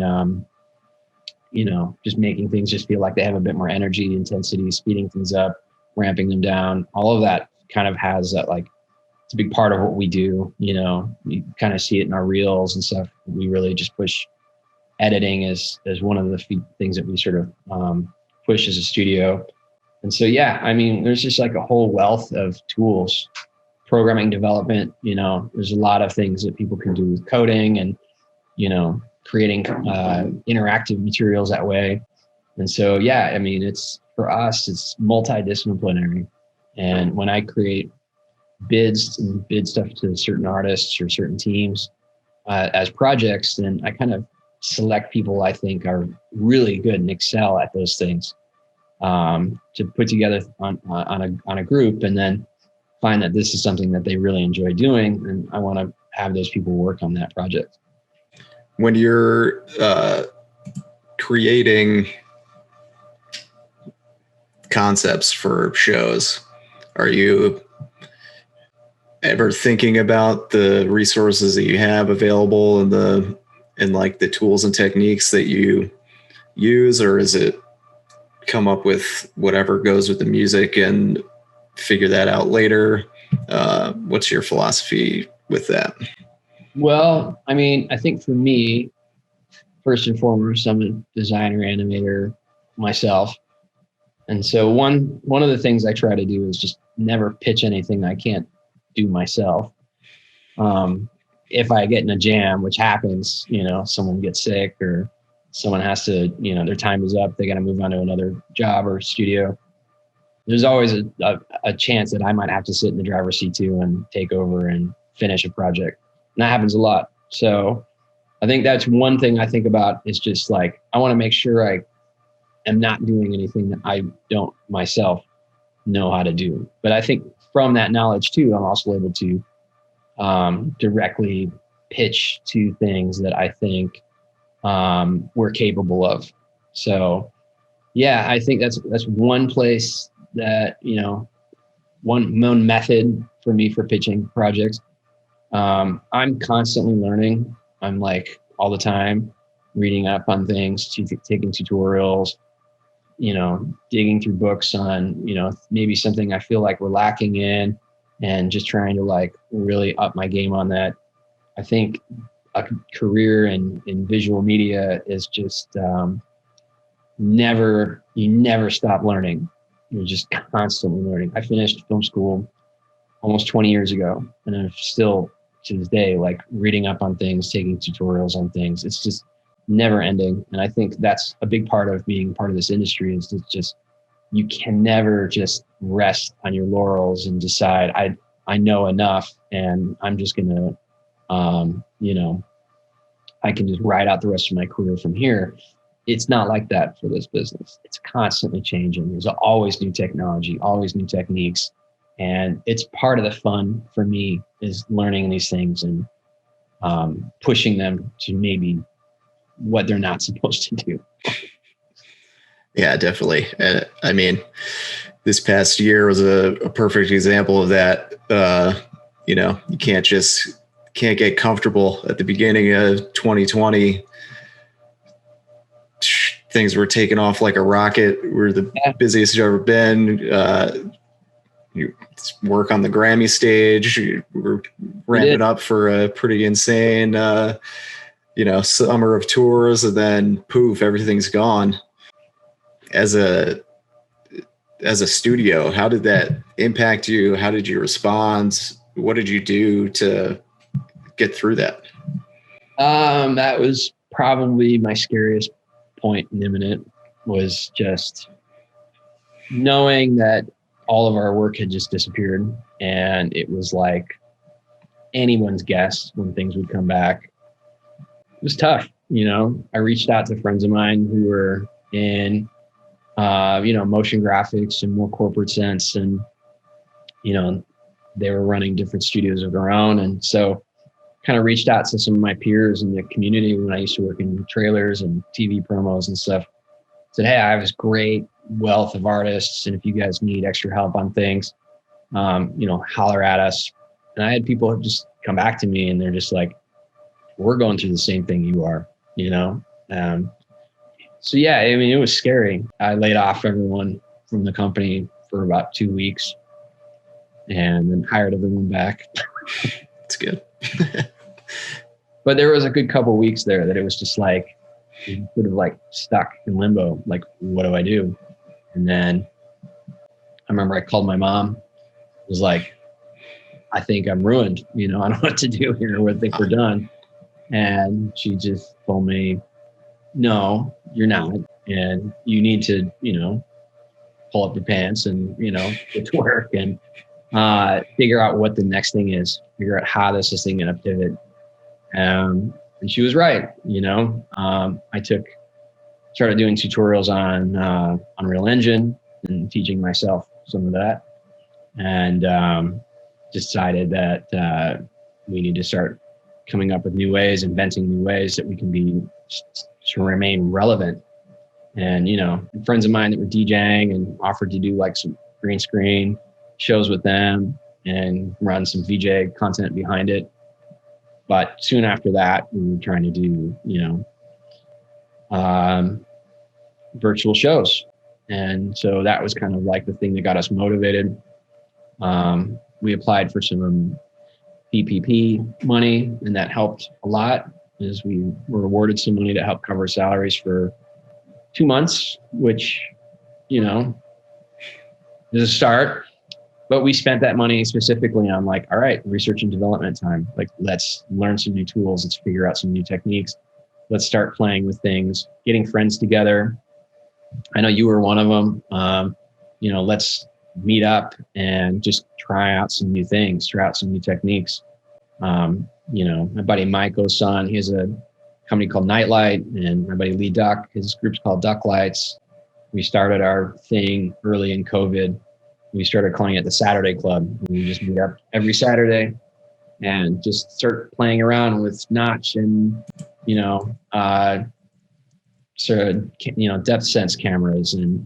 you know, just making things just feel like they have a bit more energy, intensity, speeding things up, ramping them down. All of that kind of has that, like, it's a big part of what we do. You know, you kind of see it in our reels and stuff. We really just push editing as one of the things that we sort of push as a studio. And so, yeah, I mean, there's just like a whole wealth of tools. Programming development, you know, there's a lot of things that people can do with coding and, you know, creating interactive materials that way. And so, yeah, I mean, it's, for us, it's multidisciplinary. And when I create bids and bid stuff to certain artists or certain teams as projects, then I kind of select people I think are really good and excel at those things to put together on a group, and then find that this is something that they really enjoy doing, and I want to have those people work on that project. When you're creating concepts for shows, are you ever thinking about the resources that you have available and like the tools and techniques that you use, or is it come up with whatever goes with the music and figure that out later? What's your philosophy with that? Well, I mean, I think for me, first and foremost, I'm a designer, animator myself. And so one of the things I try to do is just never pitch anything I can't do myself. If I get in a jam, which happens, you know, someone gets sick or someone has to, you know, their time is up, they got to move on to another job or studio, there's always a chance that I might have to sit in the driver's seat too and take over and finish a project. And that happens a lot. So I think that's one thing I think about, is just like, I want to make sure I am not doing anything that I don't myself know how to do. But I think from that knowledge too, I'm also able to directly pitch to things that I think we're capable of. So yeah, I think that's one place that, you know, one method for me for pitching projects. I'm constantly learning. I'm like all the time reading up on things, taking tutorials, you know, digging through books on, you know, maybe something I feel like we're lacking in, and just trying to like really up my game on that. I think a career in visual media is just you never stop learning. You're just constantly learning. I finished film school almost 20 years ago, and I'm still to this day like reading up on things, taking tutorials on things. It's just never ending. And I think that's a big part of being part of this industry, is that just, you can never just rest on your laurels and decide I know enough and I'm just gonna you know, I can just ride out the rest of my career from here. It's not like that for this business. It's constantly changing. There's always new technology, always new techniques. And it's part of the fun for me, is learning these things and pushing them to maybe what they're not supposed to do. Yeah, definitely. I mean, this past year was a perfect example of that. You know, you can't get comfortable. At the beginning of 2020, things were taking off like a rocket. We're the busiest you've ever been. You work on the Grammy stage. We're ramping up for a pretty insane summer of tours, and then poof, everything's gone. As a studio, how did that impact you? How did you respond? What did you do to get through that? That was probably my scariest point in Immanent, was just knowing that all of our work had just disappeared, and it was like anyone's guess when things would come back. It was tough. I reached out to friends of mine who were in, motion graphics and more corporate sense. And, they were running different studios of their own. And so kind of reached out to some of my peers in the community when I used to work in trailers and TV promos and stuff. Said, hey, I have this great wealth of artists, and if you guys need extra help on things, holler at us. And I had people just come back to me, and they're just like, we're going through the same thing you are, So yeah, it was scary. I laid off everyone from the company for about 2 weeks, and then hired everyone back. That's good. But there was a good couple of weeks there that it was just like, sort of like stuck in limbo. Like, what do I do? And then I remember I called my mom. It was like, I think I'm ruined. I don't know what to do here. I think we're done. And she just told me, no, you're not. And you need to, pull up your pants and, get to work and figure out what the next thing is, figure out how this is going to pivot. And she was right. I started doing tutorials on Unreal Engine and teaching myself some of that, and decided that we need to start coming up with new ways, inventing new ways that we can be to remain relevant. And friends of mine that were DJing and offered to do like some green screen shows with them and run some VJ content behind it. But soon after that, we were trying to do, virtual shows. And so that was kind of like the thing that got us motivated. We applied for some PPP money, and that helped a lot, as we were awarded some money to help cover salaries for 2 months, which, is a start. But we spent that money specifically on like, all right, research and development time. Like, let's learn some new tools. Let's figure out some new techniques. Let's start playing with things, getting friends together. I know you were one of them. Let's meet up and just try out some new things, try out some new techniques. My buddy Mike Osan, he has a company called Nightlight, and my buddy Lee Duck, his group's called Duck Lights. We started our thing early in COVID. We started calling it the Saturday Club. We just meet up every Saturday and just start playing around with Notch and, depth sense cameras, and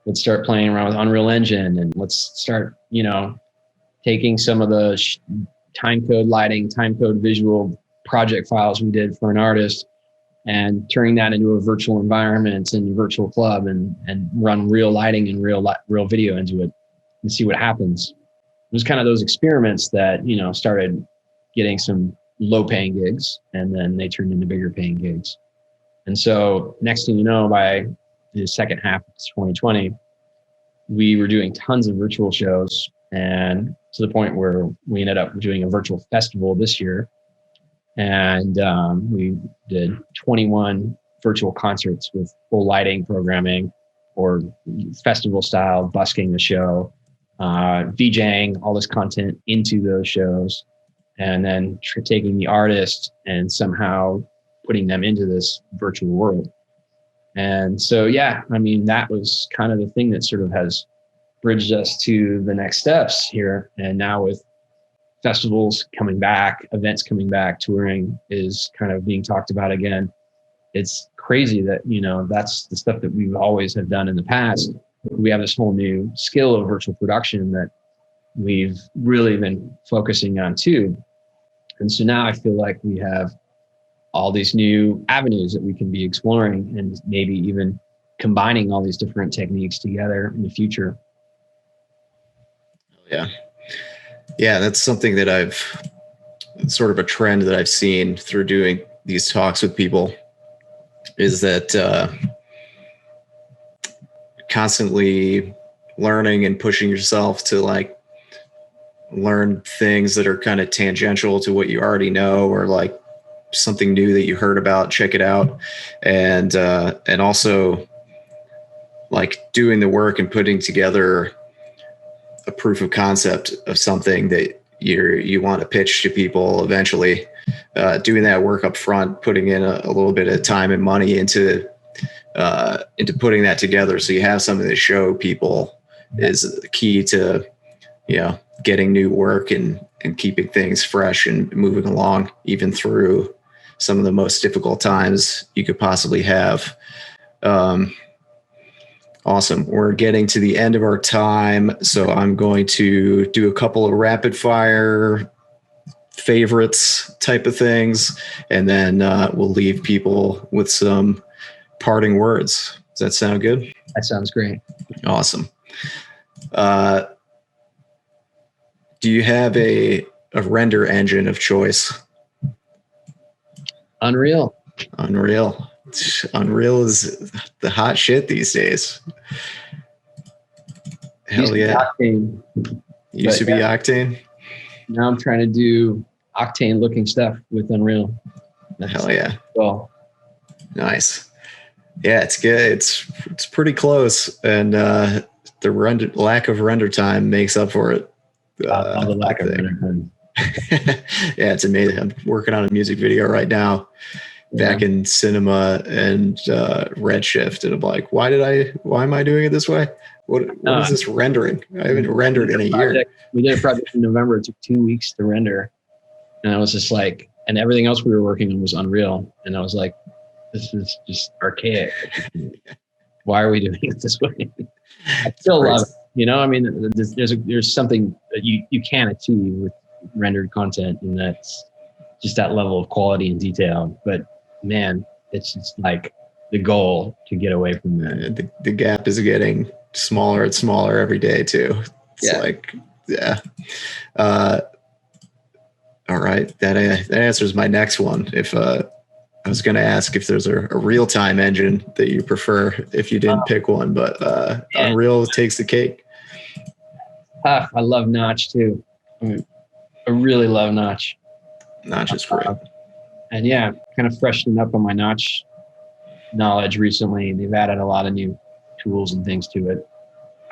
let's start playing around with Unreal Engine, and let's start, taking some of the timecode lighting, timecode visual project files we did for an artist and turning that into a virtual environment and virtual club, and run real lighting and real video into it and see what happens. It was kind of those experiments that, started getting some low paying gigs, and then they turned into bigger paying gigs. And so next thing you know, by the second half of 2020, we were doing tons of virtual shows, and to the point where we ended up doing a virtual festival this year. And we did 21 virtual concerts with full lighting programming, or festival style, busking the show, VJing all this content into those shows, and then taking the artist and somehow putting them into this virtual world. And so, that was kind of the thing that sort of has bridged us to the next steps here. And now with festivals coming back, events coming back, touring is kind of being talked about again. It's crazy that, that's the stuff that we've always have done in the past. We have this whole new skill of virtual production that we've really been focusing on too. And so now I feel like we have all these new avenues that we can be exploring, and maybe even combining all these different techniques together in the future. Yeah, that's something that sort of a trend that I've seen through doing these talks with people is that constantly learning and pushing yourself to like learn things that are kind of tangential to what you already know, or like something new that you heard about, check it out. And also like doing the work and putting together a proof of concept of something that you want to pitch to people eventually, doing that work up front, putting in a little bit of time and money into putting that together. So you have something to show people is the key to, getting new work and keeping things fresh and moving along, even through some of the most difficult times you could possibly have. Awesome. We're getting to the end of our time, so I'm going to do a couple of rapid fire favorites type of things, and then we'll leave people with some parting words. Does that sound good? That sounds great. Awesome. Do you have a render engine of choice? Unreal. Unreal is the hot shit these days. Hell yeah. Octane. Used to be Octane. Now I'm trying to do Octane looking stuff with Unreal. Hell yeah. Well, nice. Yeah, it's good. It's pretty close, and the lack of render time makes up for it. The lack of render time. Yeah, it's amazing. I'm working on a music video right now, back in Cinema and Redshift, and I'm like, why am I doing it this way? What is this rendering? I haven't rendered in a year. We did a project in November. It took 2 weeks to render, and I was just like, and everything else we were working on was Unreal, and I was like, this is just archaic. Why are we doing it this way? I still love it. I mean, there's something that you can achieve with rendered content, and that's just that level of quality and detail. But man, it's just like the goal to get away from that. The gap is getting smaller and smaller every day too. It's all right. That answers my next one. If I was going to ask if there's a real-time engine that you prefer if you didn't pick one, but Unreal takes the cake. I love Notch too. I really love Notch. Notch is great. And yeah, kind of freshened up on my Notch knowledge recently. They've added a lot of new tools and things to it.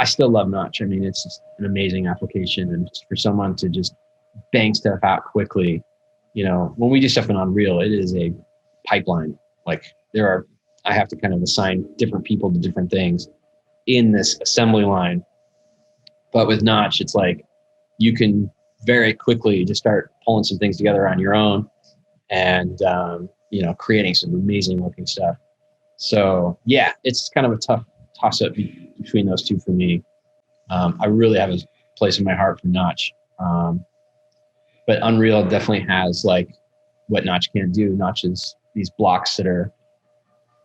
I still love Notch. I mean, it's just an amazing application, and for someone to just bang stuff out quickly, when we do stuff in Unreal, it is a pipeline. Like I have to kind of assign different people to different things in this assembly line. But with Notch, it's like you can very quickly just start pulling some things together on your own and, creating some amazing looking stuff. So yeah, it's kind of a tough toss up between those two for me. I really have a place in my heart for Notch. But Unreal definitely has like what Notch can't do. Notch is these blocks that are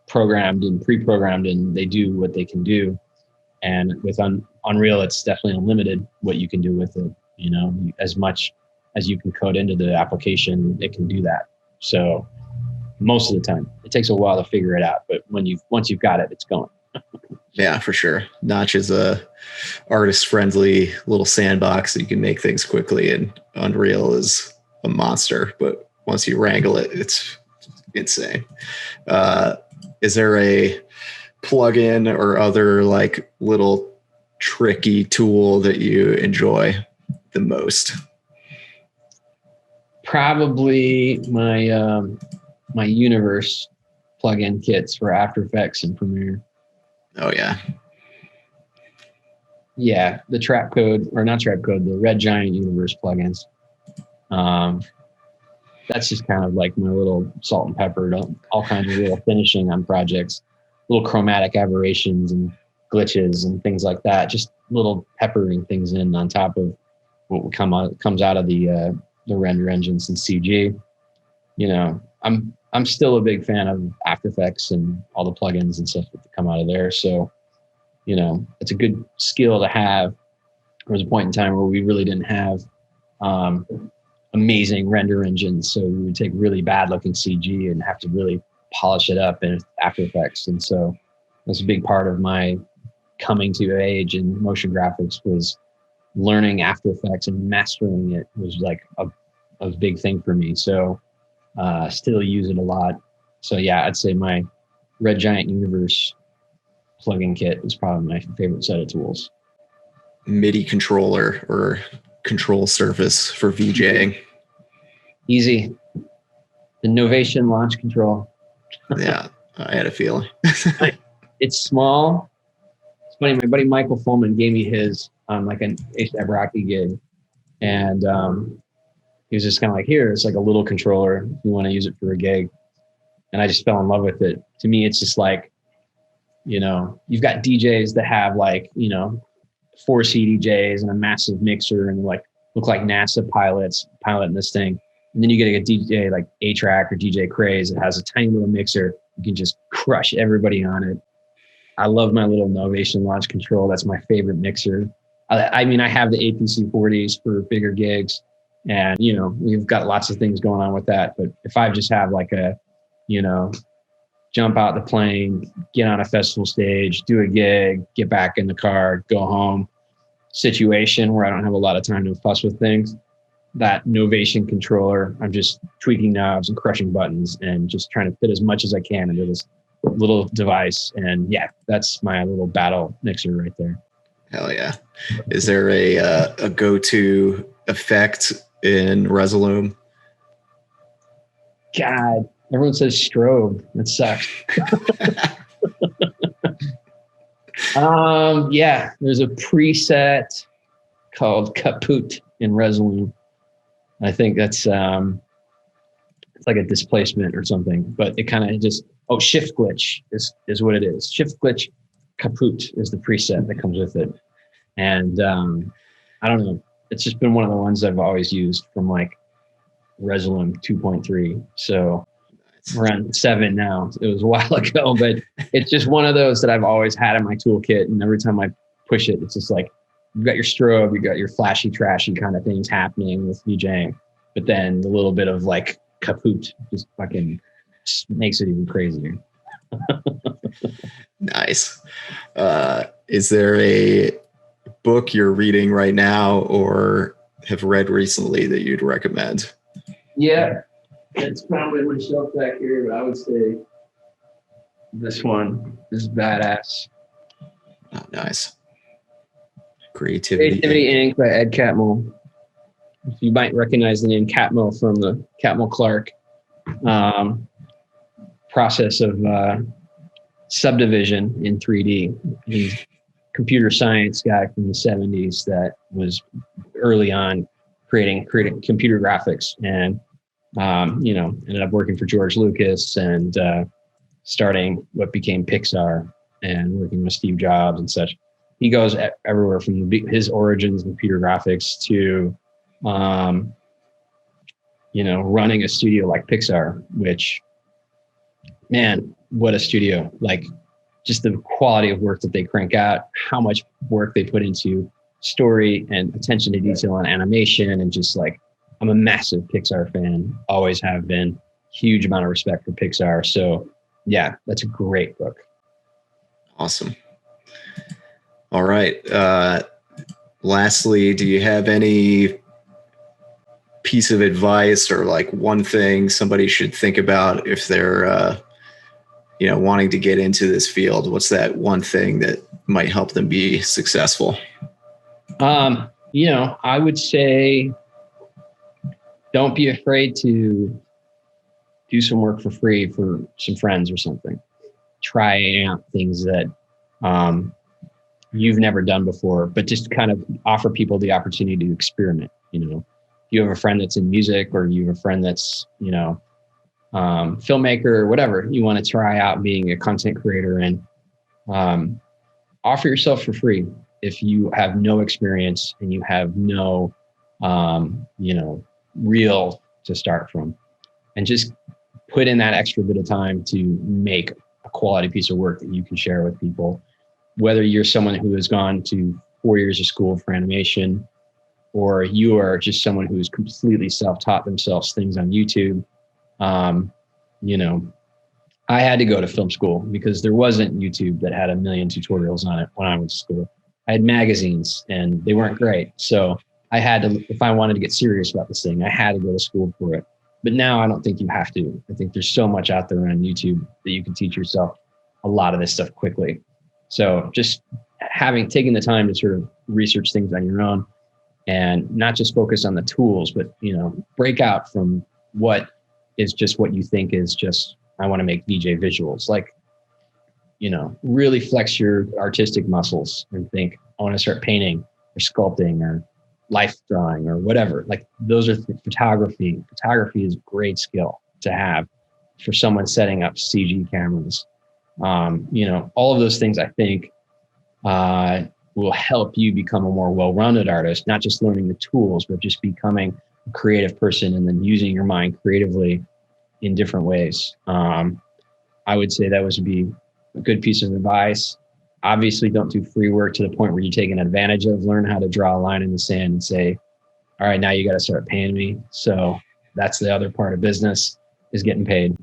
programmed and pre-programmed, and they do what they can do. And with Unreal, it's definitely unlimited what you can do with it. As much as you can code into the application, it can do that. So most of the time, it takes a while to figure it out, but once you've got it, it's going. Yeah, for sure. Notch is a artist-friendly little sandbox that you can make things quickly, and Unreal is a monster. But once you wrangle it, it's insane. Is there a plugin or other like little tricky tool that you enjoy the most? Probably my Universe plugin kits for After Effects and Premiere. Oh yeah. Yeah, the the Red Giant Universe plugins. That's just kind of like my little salt and pepper, all kinds of little finishing on projects, little chromatic aberrations and glitches and things like that. Just little peppering things in on top of what comes out of the render engines and CG. I'm still a big fan of After Effects and all the plugins and stuff that come out of there. So, it's a good skill to have. There was a point in time where we really didn't have a amazing render engines. So we would take really bad looking CG and have to really polish it up in After Effects. And so that's a big part of my coming to age in motion graphics, was learning After Effects and mastering it was like a big thing for me. So still use it a lot. So yeah, I'd say my Red Giant Universe plugin kit is probably my favorite set of tools. MIDI controller or control surface for VJing. Easy. The Novation launch control. Yeah, I had a feeling. It's small. It's funny. My buddy Michael Fulman gave me his on like an A$AP Rocky gig, and he was just kind of like, "Here, it's like a little controller. If you want to use it for a gig." And I just fell in love with it. To me, it's just like, you know, you've got DJs that have like, you know, 4 CDJs and a massive mixer and like look like NASA piloting this thing. And then you get a DJ like A-Track or DJ Craze that has a tiny little mixer. You can just crush everybody on it. I love my little Novation launch control. That's my favorite mixer. I mean, I have the APC 40s for bigger gigs, and, you know, we've got lots of things going on with that. But if I just have like a, you know, jump out the plane, get on a festival stage, do a gig, get back in the car, go home situation where I don't have a lot of time to fuss with things, that Novation controller, I'm just tweaking knobs and crushing buttons and just trying to fit as much as I can into this little device. And yeah, that's my little battle mixer right there. Hell yeah. Is there a go-to effect in Resolume? God, everyone says strobe. That sucks. Yeah, there's a preset called Kaput in Resolume. I think that's it's like a displacement or something, but it kind of just, shift glitch is what it is. Shift glitch Kaput is the preset that comes with it. And I don't know, it's just been one of the ones I've always used from like Resolume 2.3. So we're on 7 now. It was a while ago, but it's just one of those that I've always had in my toolkit. And every time I push it, it's just like, you've got your strobe, you've got your flashy, trashy kind of things happening with VJing. But then the little bit of like Kaput just fucking makes it even crazier. Nice. Is there a book you're reading right now or have read recently that you'd recommend? Yeah, it's probably on my shelf back here, but I would say this one is badass. Oh, nice. Creativity Inc. by Ed Catmull. You might recognize the name Catmull from the Catmull-Clark process of subdivision in 3D. He's a computer science guy from the 70s that was early on creating computer graphics, and you know, ended up working for George Lucas and starting what became Pixar and working with Steve Jobs and such. He goes everywhere from his origins in computer graphics to you know, running a studio like Pixar, which, man, what a studio. Like, just the quality of work that they crank out, how much work they put into story and attention to detail on animation, and just like, I'm a massive Pixar fan, always have been, huge amount of respect for Pixar. So yeah, that's a great book. Awesome. All right. Lastly, do you have any piece of advice or like one thing somebody should think about if they're, you know, wanting to get into this field? What's that one thing that might help them be successful? You know, I would say, don't be afraid to do some work for free for some friends or something. Try out things that you've never done before, but just kind of offer people the opportunity to experiment. You know, if you have a friend that's in music, or you have a friend that's, you know, filmmaker or whatever, you want to try out being a content creator, and offer yourself for free if you have no experience and you have no, you know, reel to start from, and just put in that extra bit of time to make a quality piece of work that you can share with people. Whether you're someone who has gone to 4 years of school for animation, or you are just someone who's completely self-taught themselves things on YouTube. You know, I had to go to film school because there wasn't YouTube that had a million tutorials on it when I went to school. I had magazines and they weren't great. So I had to, if I wanted to get serious about this thing, I had to go to school for it. But now I don't think you have to. I think there's so much out there on YouTube that you can teach yourself a lot of this stuff quickly. So just taking the time to sort of research things on your own and not just focus on the tools, but, you know, break out from what is just what you think is just, I want to make VJ visuals. Like, you know, really flex your artistic muscles and think, I want to start painting or sculpting or life drawing or whatever. Like those are photography. Photography is a great skill to have for someone setting up CG cameras. You know, all of those things I think will help you become a more well-rounded artist, not just learning the tools, but just becoming a creative person and then using your mind creatively in different ways. I would say that would be a good piece of advice. Obviously, don't do free work to the point where you're taken advantage of. Learn how to draw a line in the sand and say, all right, now you got to start paying me. So that's the other part of business, is getting paid.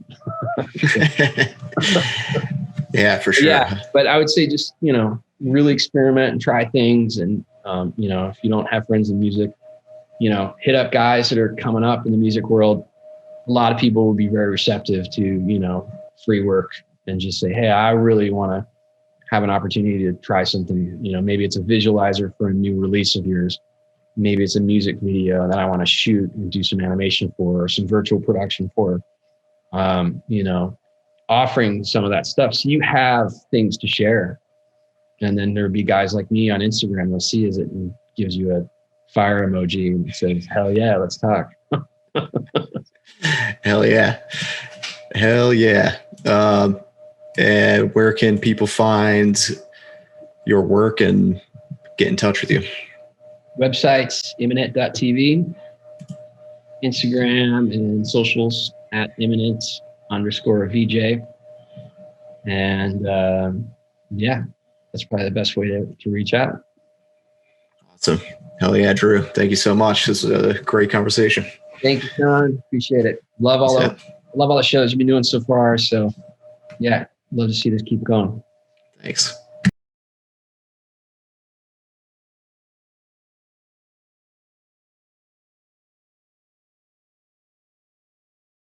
Yeah, for sure. Yeah, but I would say just, you know, really experiment and try things. And, you know, if you don't have friends in music, you know, hit up guys that are coming up in the music world. A lot of people will be very receptive to, you know, free work and just say, hey, I really want to have an opportunity to try something. You know, maybe it's a visualizer for a new release of yours. Maybe it's a music video that I want to shoot and do some animation for, or some virtual production for, you know, offering some of that stuff. So you have things to share. And then there'd be guys like me on Instagram that sees it and gives you a fire emoji and says, hell yeah, let's talk. Hell yeah. Hell yeah. And where can people find your work and get in touch with you? Websites, immanent.tv, Instagram and socials at immanent_VJ. And yeah, that's probably the best way to reach out. Awesome. Hell yeah, Drew. Thank you so much. This was a great conversation. Thank you, Sean. Appreciate it. Love all the shows you've been doing so far. So yeah, love to see this keep going. Thanks.